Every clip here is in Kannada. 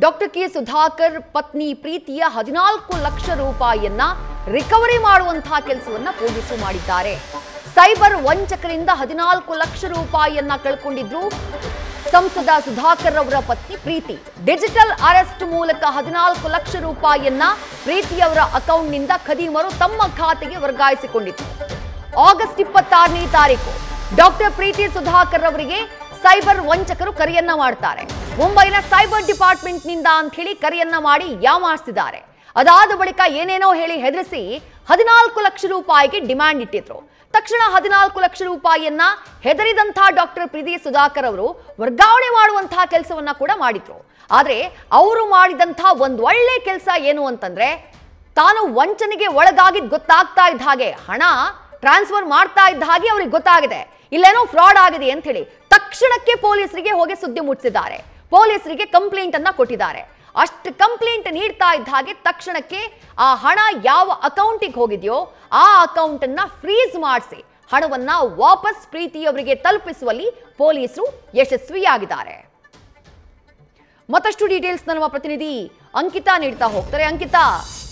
ಡಾಕ್ಟರ್ ಕೆ ಸುಧಾಕರ್ ಪತ್ನಿ ಪ್ರೀತಿಯ 14 ಲಕ್ಷ ರೂಪಾಯಿಯನ್ನ ರಿಕವರಿ ಮಾಡುವಂತಹ ಕೆಲಸವನ್ನ ಪೊಲೀಸರು ಮಾಡಿದ್ದಾರೆ. ಸೈಬರ್ ವಂಚಕರಿಂದ 14 ಲಕ್ಷ ರೂಪಾಯಿಯನ್ನ ಕಳ್ಕೊಂಡಿದ್ರು ಸಂಸದ ಸುಧಾಕರ್ ಅವರ ಪತ್ನಿ ಪ್ರೀತಿ. ಡಿಜಿಟಲ್ ಅರೆಸ್ಟ್ ಮೂಲಕ 14 ಲಕ್ಷ ರೂಪಾಯಿಯನ್ನ ಪ್ರೀತಿಯವರ ಅಕೌಂಟ್ನಿಂದ ಖದೀಮರು ತಮ್ಮ ಖಾತೆಗೆ ವರ್ಗಾಯಿಸಿಕೊಂಡಿದ್ರು. ಆಗಸ್ಟ್ 26ನೇ ತಾರೀಕು ಡಾಕ್ಟರ್ ಪ್ರೀತಿ ಸುಧಾಕರ್ ಅವರಿಗೆ ಸೈಬರ್ ವಂಚಕರು ಕರೆಯನ್ನ ಮಾಡ್ತಾರೆ. ಮುಂಬೈನ ಸೈಬರ್ ಡಿಪಾರ್ಟ್ಮೆಂಟ್ ನಿಂದ ಅಂತ ಹೇಳಿ ಕರೆಯನ್ನ ಮಾಡಿ ಯಾಮಾರಿಸಿದ್ದಾರೆ. ಅದಾದ ಬಳಿಕ ಏನೇನೋ ಹೇಳಿ ಹೆದರಿಸಿ 14 ಲಕ್ಷ ರೂಪಾಯಿಗೆ ಡಿಮ್ಯಾಂಡ್ ಇಟ್ಟಿದ್ರು. ತಕ್ಷಣ 14 ಲಕ್ಷ ರೂಪಾಯಿಯನ್ನ ಹೆದರಿದಂತಹ ಡಾಕ್ಟರ್ ಪ್ರೀತಿ ಸುಧಾಕರ್ ಅವರು ವರ್ಗಾವಣೆ ಮಾಡುವಂತಹ ಕೆಲಸವನ್ನ ಕೂಡ ಮಾಡಿದ್ರು. ಆದ್ರೆ ಅವರು ಮಾಡಿದಂತಹ ಒಂದು ಒಳ್ಳೆ ಕೆಲಸ ಏನು ಅಂತಂದ್ರೆ, ತಾನು ವಂಚನೆಗೆ ಒಳಗಾಗಿದ್ ಗೊತ್ತಾಗ್ತಾ ಇದ್ದ ಹಾಗೆ, ಹಣ ಟ್ರಾನ್ಸ್ಫರ್ ಮಾಡ್ತಾ ಇದ್ದ ಹಾಗೆ ಅವ್ರಿಗೆ ಗೊತ್ತಾಗಿದೆ ಇಲ್ಲೇನೋ ಫ್ರಾಡ್ ಆಗಿದೆ ಅಂತ ಹೇಳಿ ತಕ್ಷಣಕ್ಕೆ ಪೊಲೀಸರಿಗೆ ಹೋಗಿ ಸುದ್ದಿ ಮುಟ್ಟಿಸಿದ್ದಾರೆ. ಪೊಲೀಸರಿಗೆ ಕಂಪ್ಲೇಂಟ್ ಅನ್ನ ಕೊಟ್ಟಿದ್ದಾರೆ. ಅಷ್ಟು ಕಂಪ್ಲೇಂಟ್ ನೀಡ್ತಾ ಇದ್ದ ಹಾಗೆ ತಕ್ಷಣಕ್ಕೆ ಆ ಹಣ ಯಾವ ಅಕೌಂಟಿಗೆ ಹೋಗಿದೆಯೋ ಆ ಅಕೌಂಟ್ ಅನ್ನ ಫ್ರೀಸ್ ಮಾಡಿಸಿ ಹಣವನ್ನ ವಾಪಸ್ ಪ್ರೀತಿಯವರಿಗೆ ತಲುಪಿಸುವಲ್ಲಿ ಪೊಲೀಸರು ಯಶಸ್ವಿಯಾಗಿದ್ದಾರೆ. ಮತ್ತಷ್ಟು ಡೀಟೇಲ್ಸ್ ನಮ್ಮ ಪ್ರತಿನಿಧಿ ಅಂಕಿತಾ ನೀಡ್ತಾ ಹೋಗ್ತಾರೆ. ಅಂಕಿತಾ,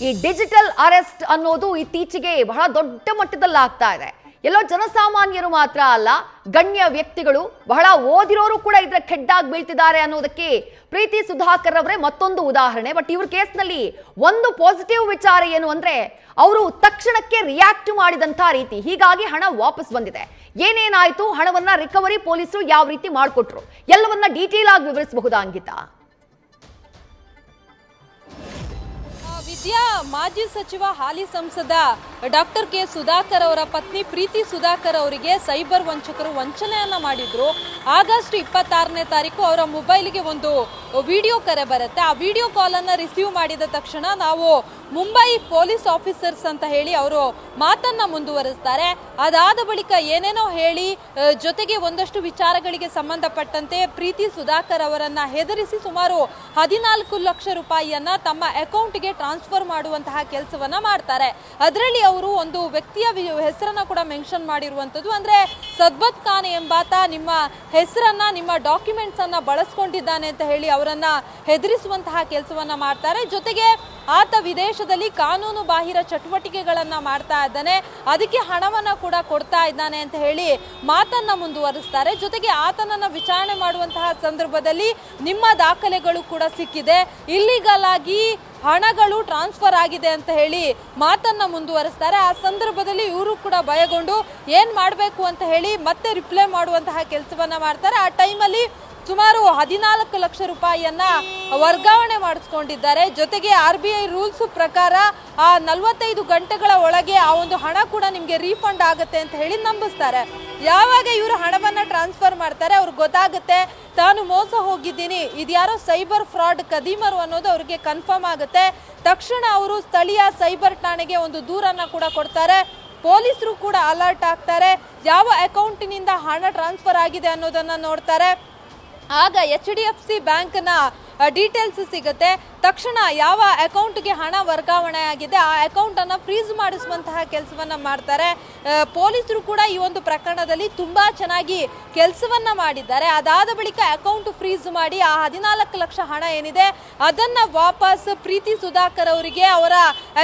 ಈ ಡಿಜಿಟಲ್ ಅರೆಸ್ಟ್ ಅನ್ನೋದು ಇತ್ತೀಚೆಗೆ ಬಹಳ ದೊಡ್ಡ ಮಟ್ಟದಲ್ಲಿ ಆಗ್ತಾ ಇದೆ. ಎಲ್ಲೋ ಜನಸಾಮಾನ್ಯರು ಮಾತ್ರ ಅಲ್ಲ, ಗಣ್ಯ ವ್ಯಕ್ತಿಗಳು, ಬಹಳ ಓದಿರೋರು ಕೂಡ ಇದರ ಕೆಡ್ಡಾಗಿ ಬೀಳ್ತಿದ್ದಾರೆ ಅನ್ನೋದಕ್ಕೆ ಪ್ರೀತಿ ಸುಧಾಕರ್ ಅವರೇ ಮತ್ತೊಂದು ಉದಾಹರಣೆ. ಬಟ್ ಇವ್ರ ಕೇಸ್ನಲ್ಲಿ ಒಂದು ಪಾಸಿಟಿವ್ ವಿಚಾರ ಏನು ಅಂದ್ರೆ, ಅವರು ತಕ್ಷಣಕ್ಕೆ ರಿಯಾಕ್ಟ್ ಮಾಡಿದಂತ ರೀತಿ, ಹೀಗಾಗಿ ಹಣ ವಾಪಸ್ ಬಂದಿದೆ. ಏನೇನಾಯ್ತು, ಹಣವನ್ನ ರಿಕವರಿ ಪೊಲೀಸರು ಯಾವ ರೀತಿ ಮಾಡಿಕೊಟ್ರು, ಎಲ್ಲವನ್ನ ಡೀಟೇಲ್ ಆಗಿ ವಿವರಿಸಬಹುದಾ ಅಂಕಿತಾ? ವಿದ್ಯಾ, ಮಾಜಿ ಸಚಿವ ಹಾಲಿ ಸಂಸದ ಡಾಕ್ಟರ್ ಕೆ ಸುಧಾಕರ್ ಅವರ ಪತ್ನಿ ಪ್ರೀತಿ ಸುಧಾಕರ್ ಅವರಿಗೆ ಸೈಬರ್ ವಂಚಕರು ವಂಚನೆಯನ್ನ ಮಾಡಿದ್ರು. ಆಗಸ್ಟ್ 26ನೇ ತಾರೀಕು ಅವರ ಮೊಬೈಲ್ಗೆ ಒಂದು ವಿಡಿಯೋ ಕರೆ ಬರುತ್ತೆ. ಆ ವಿಡಿಯೋ ಕಾಲ್ ಅನ್ನ ರಿಸೀವ್ ಮಾಡಿದ ತಕ್ಷಣ ನಾವು ಮುಂಬೈ ಪೊಲೀಸ್ ಆಫೀಸರ್ಸ್ ಅಂತ ಹೇಳಿ ಅವರು ಮಾತನ್ನ ಮುಂದುವರಿಸ್ತಾರೆ. ಅದಾದ ಬಳಿಕ ಏನೇನೋ ಹೇಳಿ ಜೊತೆಗೆ ಒಂದಷ್ಟು ವಿಚಾರಗಳಿಗೆ ಸಂಬಂಧಪಟ್ಟಂತೆ ಪ್ರೀತಿ ಸುಧಾಕರ್ ಅವರನ್ನ ಹೆದರಿಸಿ ಸುಮಾರು 14 ಲಕ್ಷ ರೂಪಾಯಿಯನ್ನ ತಮ್ಮ ಅಕೌಂಟ್ಗೆ ಟ್ರಾನ್ಸ್ಫರ್ ಮಾಡುವಂತಹ ಕೆಲಸವನ್ನ ಮಾಡ್ತಾರೆ. ಅದರಲ್ಲಿ ಅವರು ಒಂದು ವ್ಯಕ್ತಿಯ ಹೆಸರನ್ನ ಕೂಡ ಮೆನ್ಷನ್ ಮಾಡಿರುವಂತದ್ದು. ಅಂದ್ರೆ ಸದ್ಬತ್ ಖಾನ್ ಎಂಬಾತ ನಿಮ್ಮ ಹೆಸರನ್ನ, ನಿಮ್ಮ ಡಾಕ್ಯುಮೆಂಟ್ಸ್ ಅನ್ನ ಬಳಸ್ಕೊಂಡಿದ್ದಾನೆ ಅಂತ ಹೇಳಿ ಅವರನ್ನ ಹೆದರಿಸುವಂತಹ ಕೆಲಸವನ್ನ ಮಾಡ್ತಾರೆ. ಜೊತೆಗೆ ಆತ ವಿದೇಶದಲ್ಲಿ ಕಾನೂನು ಬಾಹಿರ ಚಟುವಟಿಕೆಗಳನ್ನ ಮಾಡ್ತಾ ಇದ್ದಾನೆ, ಅದಕ್ಕೆ ಹಣವನ್ನ ಕೂಡ ಕೊಡ್ತಾ ಇದ್ದಾನೆ ಅಂತ ಹೇಳಿ ಮಾತನ್ನ ಮುಂದುವರಿಸ್ತಾರೆ. ಜೊತೆಗೆ ಆತನನ್ನ ವಿಚಾರಣೆ ಮಾಡುವಂತಹ ಸಂದರ್ಭದಲ್ಲಿ ನಿಮ್ಮ ದಾಖಲೆಗಳು ಕೂಡ ಸಿಕ್ಕಿದೆ, ಇಲ್ಲಿಗಲ್ ಆಗಿ ಹಣಗಳು ಟ್ರಾನ್ಸ್ಫರ್ ಆಗಿದೆ ಅಂತ ಹೇಳಿ ಮಾತನ್ನ ಮುಂದುವರಿಸ್ತಾರೆ. ಆ ಸಂದರ್ಭದಲ್ಲಿ ಇವರು ಕೂಡ ಭಯಗೊಂಡು ಏನ್ ಮಾಡಬೇಕು ಅಂತ ಹೇಳಿ ಮತ್ತೆ ರಿಪ್ಲೈ ಮಾಡುವಂತಹ ಕೆಲಸವನ್ನ ಮಾಡ್ತಾರೆ. ಆ ಟೈಮಲ್ಲಿ ಸುಮಾರು 14 ಲಕ್ಷ ರೂಪಾಯಿಯನ್ನ ವರ್ಗಾವಣೆ ಮಾಡಿಸ್ಕೊಂಡಿದ್ದಾರೆ. ಜೊತೆಗೆ RBI ರೂಲ್ಸ್ ಪ್ರಕಾರ ಆ 45 ಗಂಟೆಗಳ ಒಳಗೆ ಆ ಒಂದು ಹಣ ಕೂಡ ನಿಮ್ಗೆ ರೀಫಂಡ್ ಆಗುತ್ತೆ ಅಂತ ಹೇಳಿ ನಂಬಿಸ್ತಾರೆ. ಯಾವಾಗ ಇವರು ಹಣವನ್ನ ಟ್ರಾನ್ಸ್ಫರ್ ಮಾಡ್ತಾರೆ, ಅವ್ರಿಗೆ ಗೊತ್ತಾಗುತ್ತೆ ತಾನು ಮೋಸ ಹೋಗಿದ್ದೀನಿ, ಇದ್ಯಾರೋ ಸೈಬರ್ ಫ್ರಾಡ್ ಕದೀಮರು ಅನ್ನೋದು ಅವ್ರಿಗೆ ಕನ್ಫರ್ಮ್ ಆಗುತ್ತೆ. ತಕ್ಷಣ ಅವರು ಸ್ಥಳೀಯ ಸೈಬರ್ ಠಾಣೆಗೆ ಒಂದು ದೂರನ್ನ ಕೂಡ ಕೊಡ್ತಾರೆ. ಪೊಲೀಸರು ಕೂಡ ಅಲರ್ಟ್ ಆಗ್ತಾರೆ. ಯಾವ ಅಕೌಂಟಿನಿಂದ ಹಣ ಟ್ರಾನ್ಸ್ಫರ್ ಆಗಿದೆ ಅನ್ನೋದನ್ನ ನೋಡ್ತಾರೆ. ಆಗ HDFC ಬ್ಯಾಂಕ್ನ ಡೀಟೇಲ್ಸ್ ಸಿಗುತ್ತೆ. ತಕ್ಷಣ ಯಾವ ಅಕೌಂಟ್ಗೆ ಹಣ ವರ್ಗಾವಣೆ ಆಗಿದೆ ಆ ಅಕೌಂಟ್ ಅನ್ನ ಫ್ರೀಸ್ ಮಾಡಿಸುವಂತಹ ಕೆಲಸವನ್ನ ಮಾಡ್ತಾರೆ. ಪೊಲೀಸರು ಕೂಡ ಈ ಒಂದು ಪ್ರಕರಣದಲ್ಲಿ ತುಂಬಾ ಚೆನ್ನಾಗಿ ಕೆಲಸವನ್ನ ಮಾಡಿದ್ದಾರೆ. ಅದಾದ ಬಳಿಕ ಅಕೌಂಟ್ ಫ್ರೀಸ್ ಮಾಡಿ ಆ 14 ಲಕ್ಷ ಹಣ ಏನಿದೆ ಅದನ್ನ ವಾಪಸ್ ಪ್ರೀತಿ ಸುಧಾಕರ್ ಅವರಿಗೆ ಅವರ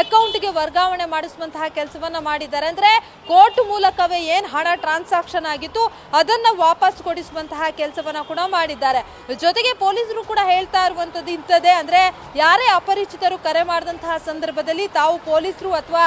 ಅಕೌಂಟ್ಗೆ ವರ್ಗಾವಣೆ ಮಾಡಿಸುವಂತಹ ಕೆಲಸವನ್ನ ಮಾಡಿದ್ದಾರೆ. ಅಂದ್ರೆ ಕೋರ್ಟ್ ಮೂಲಕವೇ ಏನ್ ಹಣ ಟ್ರಾನ್ಸಾಕ್ಷನ್ ಆಗಿತ್ತು ಅದನ್ನ ವಾಪಸ್ ಕೊಡಿಸುವಂತಹ ಕೆಲಸವನ್ನ ಕೂಡ ಮಾಡಿದ್ದಾರೆ. ಜೊತೆಗೆ ಪೊಲೀಸರು ಕೂಡ ಹೇಳ್ತಾ ಇರುವಂತದ್ದು ಇಂಥದ್ದೇ, ಅಂದ್ರೆ ಯಾರೇ ಅಪರಿಚಿತರು ಕರೆ ಮಾಡಿದಂತಹ ಸಂದರ್ಭದಲ್ಲಿ ತಾವು ಪೊಲೀಸರು ಅಥವಾ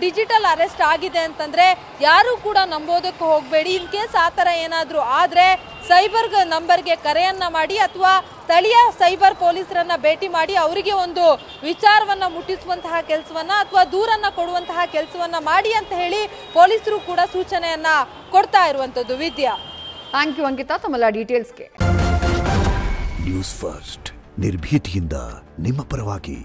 ಡಿಜಿಟಲ್ ಅರೆಸ್ಟ್ ಆಗಿದೆ ಅಂತಂದ್ರೆ ಯಾರು ಕೂಡ ನಂಬೋದಕ್ಕೆ ಹೋಗಬೇಡಿ. ಇನ್ ಕೇಸ್ ಆ ಥರ ಏನಾದರೂ ಆದ್ರೆ ಸೈಬರ್ ನಂಬರ್ಗೆ ಕರೆಯನ್ನ ಮಾಡಿ ಅಥವಾ ಸ್ಥಳೀಯ ಸೈಬರ್ ಪೊಲೀಸರನ್ನ ಭೇಟಿ ಮಾಡಿ ಅವರಿಗೆ ಒಂದು ವಿಚಾರವನ್ನ ಮುಟ್ಟಿಸುವಂತಹ ಕೆಲಸವನ್ನ ಅಥವಾ ದೂರನ್ನ ಕೊಡುವಂತಹ ಕೆಲಸವನ್ನ ಮಾಡಿ ಅಂತ ಹೇಳಿ ಪೊಲೀಸರು ಕೂಡ ಸೂಚನೆಯನ್ನ ಕೊಡ್ತಾ ಇರುವಂತದ್ದು. ವಿದ್ಯಾ, ಥ್ಯಾಂಕ್ ಯು ಅಂಕಿತಾ ತಮ್ಮೆಲ್ಲ ಡೀಟೇಲ್ಸ್ಗೆ. ನ್ಯೂಸ್ ಫಸ್ಟ್ ನಿರ್ಭೀತಿಯಿಂದ ನಿಮ್ಮ ಪರವಾಗಿ.